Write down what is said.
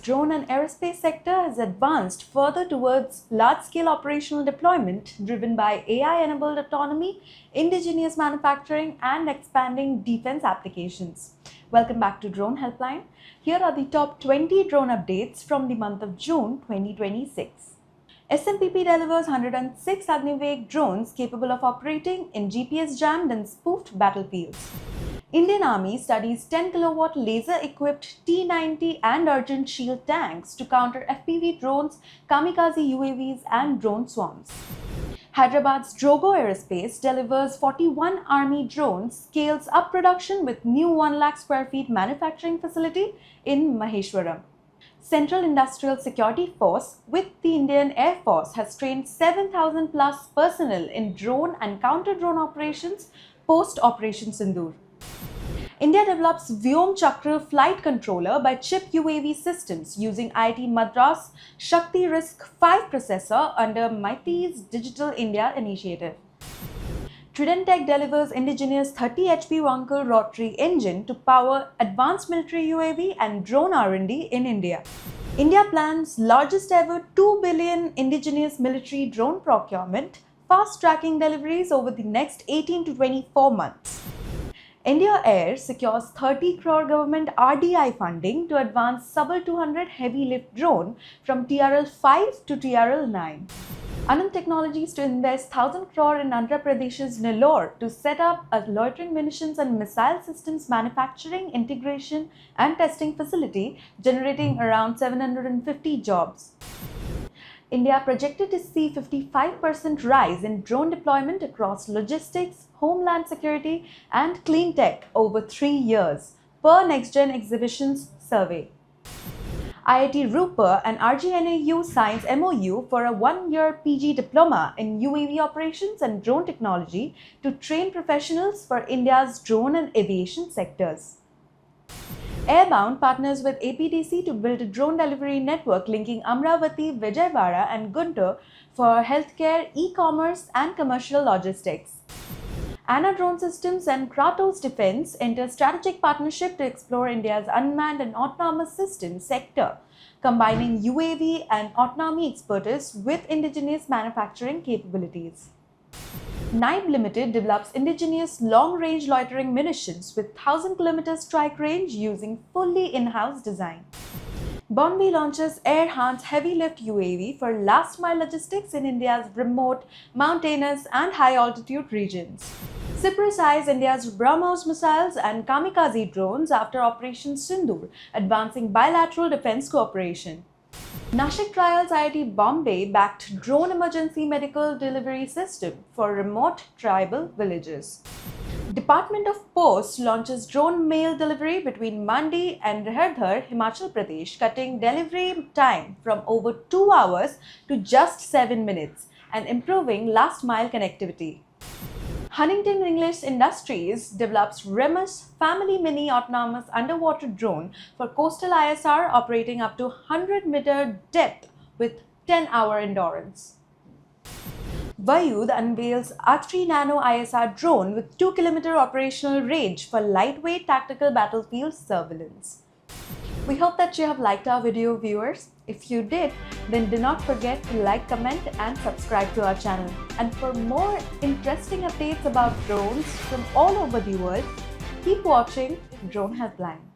India's drone and aerospace sector has advanced further towards large-scale operational deployment driven by AI-enabled autonomy, indigenous manufacturing, and expanding defense applications. Welcome back to Drone Helpline. Here are the top 20 drone updates from the month of June 2026. SMPP delivers 106 Agniveg drones capable of operating in GPS-jammed and spoofed battlefields. Indian Army studies 10 kW laser-equipped T-90 and Arjun shield tanks to counter FPV drones, kamikaze UAVs and drone swarms. Hyderabad's Drogo Aerospace delivers 41 Army drones, scales up production with new 1 lakh square feet manufacturing facility in Maheshwaram. Central Industrial Security Force with the Indian Air Force has trained 7,000 plus personnel in drone and counter-drone operations post Operation Sindoor. India develops VyomChakra flight controller by chip UAV systems using IIT Madras SHAKTI RISC-V processor under MIT's Digital India initiative. TridenTech delivers indigenous 30 HP Wankel rotary engine to power advanced military UAV and drone R&D in India. India plans largest ever 2 billion indigenous military drone procurement, fast-tracking deliveries over the next 18 to 24 months. EndureAir secures 30 crore government RDI funding to advance Sub-200 heavy lift drone from TRL-5 to TRL-9. Ananth Technologies to invest 1,000 crore in Andhra Pradesh's Nellore to set up a loitering munitions and missile systems manufacturing, integration and testing facility, generating around 750 jobs. India projected to see 55% rise in drone deployment across logistics, homeland security and clean tech over 3 years, per Nexgen Exhibitions survey. IIT Rupert and RGNAU signs MOU for a 1-year PG diploma in UAV operations and drone technology to train professionals for India's drone and aviation sectors. Airbound partners with APDC to build a drone delivery network linking Amravati, Vijayawada and Guntur for healthcare, e-commerce and commercial logistics. Anna Drone Systems and Kratos Defense enter strategic partnership to explore India's unmanned and autonomous systems sector, combining UAV and autonomy expertise with indigenous manufacturing capabilities. NIBE Limited develops indigenous long-range loitering munitions with 1,000 km strike range using fully in-house design. Bombay launches Air-Hans heavy-lift UAV for last-mile logistics in India's remote, mountainous and high-altitude regions. Cyprus eyes India's BrahMos missiles and kamikaze drones after Operation Sindoor, advancing bilateral defense cooperation. Nashik trials IIT Bombay-backed drone emergency medical delivery system for remote tribal villages. Department of Post launches drone mail delivery between Mandi and Rehardhar, Himachal Pradesh, cutting delivery time from over 2 hours to just 7 minutes and improving last-mile connectivity. Huntington Ingalls Industries develops REMUS-family mini autonomous underwater drone for coastal ISR operating up to 100-meter depth with 10-hour endurance. Vyomchakra unveils Atri Nano ISR Drone with 2-kilometer operational range for lightweight tactical battlefield surveillance. We hope that you have liked our video, viewers. If you did, then do not forget to like, comment and subscribe to our channel. And for more interesting updates about drones from all over the world, keep watching Drone Helpline.